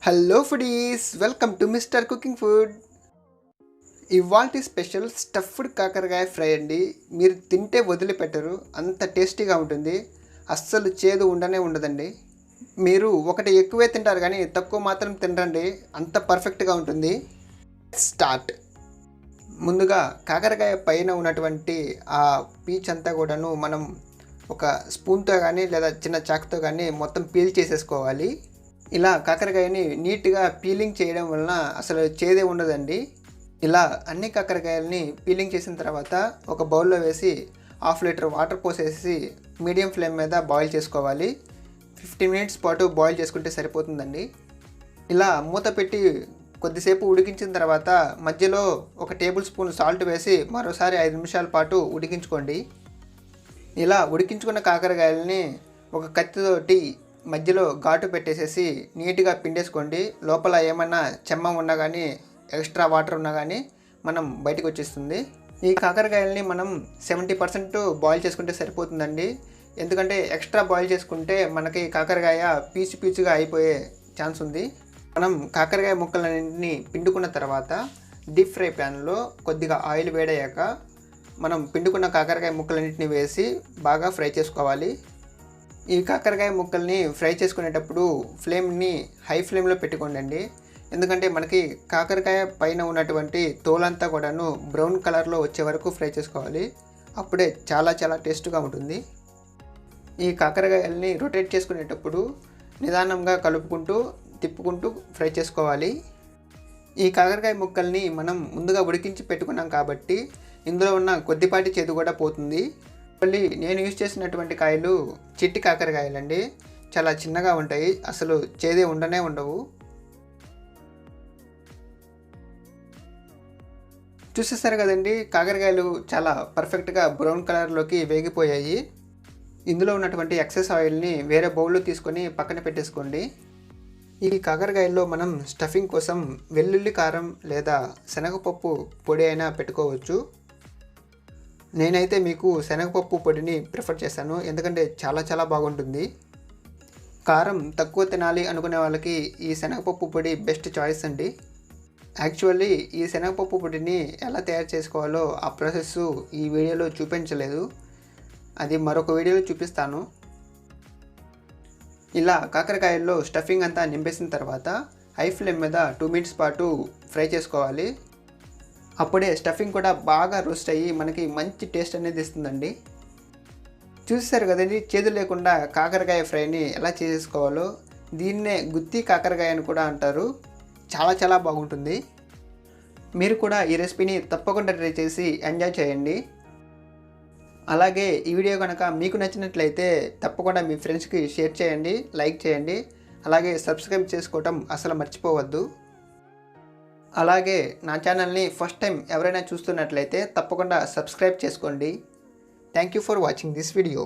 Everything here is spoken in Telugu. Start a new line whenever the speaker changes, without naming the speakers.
Hello foodies, welcome to mister cooking food. ఇవాల్టి స్పెషల్ స్టఫ్డ్ కాకరకాయ ఫ్రై అండి. మీరు తింటే వదిలిపెట్టరు, అంత టేస్టీగా ఉంటుంది. అస్సలు చేదు ఉండదండి. మీరు ఒకటి ఎక్కువే తింటారు కానీ తక్కువ మాత్రం తినరండి, అంత పర్ఫెక్ట్గా ఉంటుంది. స్టార్ట్. ముందుగా కాకరకాయ పైన ఉన్నటువంటి ఆ పీచ్ అంతా కూడాను మనం ఒక స్పూన్తో కానీ లేదా చిన్న చాకుతో కానీ మొత్తం పీల్ చేసేసుకోవాలి. ఇలా కాకరకాయని నీట్గా పీలింగ్ చేయడం వలన అసలు చేదే ఉండదండి. ఇలా అన్ని కాకరకాయలని పీలింగ్ చేసిన తర్వాత ఒక బౌల్లో వేసి 1/2 లీటర్ వాటర్ పోసేసి మీడియం ఫ్లేమ్ మీద బాయిల్ చేసుకోవాలి. 15 మినిట్స్ పాటు బాయిల్ చేసుకుంటే సరిపోతుందండి. ఇలా మూత పెట్టి కొద్దిసేపు ఉడికించిన తర్వాత మధ్యలో 1 టేబుల్ స్పూన్ సాల్ట్ వేసి మరోసారి 5 నిమిషాల పాటు ఉడికించుకోండి. ఇలా ఉడికించుకున్న కాకరకాయలని ఒక కత్తితోటి మధ్యలో ఘాటు పెట్టేసేసి నీట్గా పిండేసుకోండి. లోపల ఏమన్నా చెమ్మ ఉన్నా కానీ ఎక్స్ట్రా వాటర్ ఉన్నా కానీ మనం బయటకు వచ్చేస్తుంది. ఈ కాకరకాయలని మనం 70% బాయిల్ చేసుకుంటే సరిపోతుందండి. ఎందుకంటే ఎక్స్ట్రా బాయిల్ చేసుకుంటే మనకి కాకరకాయ పీచుగా అయిపోయే ఛాన్స్ ఉంది. మనం కాకరకాయ ముక్కలన్నింటినీ పిండుకున్న తర్వాత డీప్ ఫ్రై ప్యాన్లో కొద్దిగా ఆయిల్ వేడయ్యాక మనం పిండుకున్న కాకరకాయ ముక్కలన్నింటినీ వేసి బాగా ఫ్రై చేసుకోవాలి. ఈ కాకరకాయ ముక్కల్ని ఫ్రై చేసుకునేటప్పుడు ఫ్లేమ్ని హై ఫ్లేమ్లో పెట్టుకోండి. ఎందుకంటే మనకి కాకరకాయ పైన ఉన్నటువంటి తోలంతా కూడాను బ్రౌన్ కలర్లో వచ్చే వరకు ఫ్రై చేసుకోవాలి. అప్పుడే చాలా టేస్ట్గా ఉంటుంది. ఈ కాకరకాయల్ని రొటేట్ చేసుకునేటప్పుడు నిదానంగా కలుపుకుంటూ తిప్పుకుంటూ ఫ్రై చేసుకోవాలి. ఈ కాకరకాయ ముక్కల్ని మనం ముందుగా ఉడికించి పెట్టుకున్నాం కాబట్టి ఇందులో ఉన్న కొద్దిపాటి చేదు కూడా పోతుంది. మళ్ళీ నేను యూజ్ చేసినటువంటి కాయలు చిట్టి కాకరకాయలండి. చాలా చిన్నగా ఉంటాయి, అసలు చేదే ఉండవు. చూసేస్తారు కదండి, కాకరకాయలు చాలా పర్ఫెక్ట్గా బ్రౌన్ కలర్లోకి వేగిపోయాయి. ఇందులో ఉన్నటువంటి ఎక్సెస్ ఆయిల్ని వేరే బౌల్లో తీసుకొని పక్కన పెట్టేసుకోండి. ఈ కాకరకాయల్లో మనం స్టఫింగ్ కోసం వెల్లుల్లి కారం లేదా శనగపప్పు పొడి అయినా పెట్టుకోవచ్చు. నేనైతే మీకు శనగపప్పు పొడిని ప్రిఫర్ చేస్తాను, ఎందుకంటే చాలా బాగుంటుంది. కారం తక్కువ తినాలి అనుకునే వాళ్ళకి ఈ శనగపప్పు పొడి బెస్ట్ చాయిస్ అండి. యాక్చువల్లీ ఈ శనగపప్పు పొడిని ఎలా తయారు చేసుకోవాలో ఆ ప్రాసెస్ ఈ వీడియోలో చూపించలేదు, అది మరొక వీడియోలో చూపిస్తాను. ఇలా కాకరకాయల్లో స్టఫింగ్ అంతా నింపేసిన తర్వాత హై ఫ్లేమ్ మీద 2 మినిట్స్ పాటు ఫ్రై చేసుకోవాలి. అప్పుడే స్టఫింగ్ కూడా బాగా రోస్ట్ అయ్యి మనకి మంచి టేస్ట్ అనేది ఇస్తుందండి. చూసారు కదండి, చేదు లేకుండా కాకరకాయ ఫ్రైని ఎలా చేసుకోవాలో. దీన్నే గుత్తి కాకరకాయ అని కూడా అంటారు. చాలా బాగుంటుంది. మీరు కూడా ఈ రెసిపీని తప్పకుండా ట్రై చేసి ఎంజాయ్ చేయండి. అలాగే ఈ వీడియో కనుక మీకు నచ్చినట్లయితే తప్పకుండా మీ ఫ్రెండ్స్కి షేర్ చేయండి, లైక్ చేయండి. అలాగే సబ్స్క్రైబ్ చేసుకోవటం అసలు మర్చిపోవద్దు. అలాగే నా ఛానల్ని ఫస్ట్ టైం ఎవరైనా చూస్తున్నట్లయితే తప్పకుండా సబ్స్క్రైబ్ చేసుకోండి. Thank you for watching this video.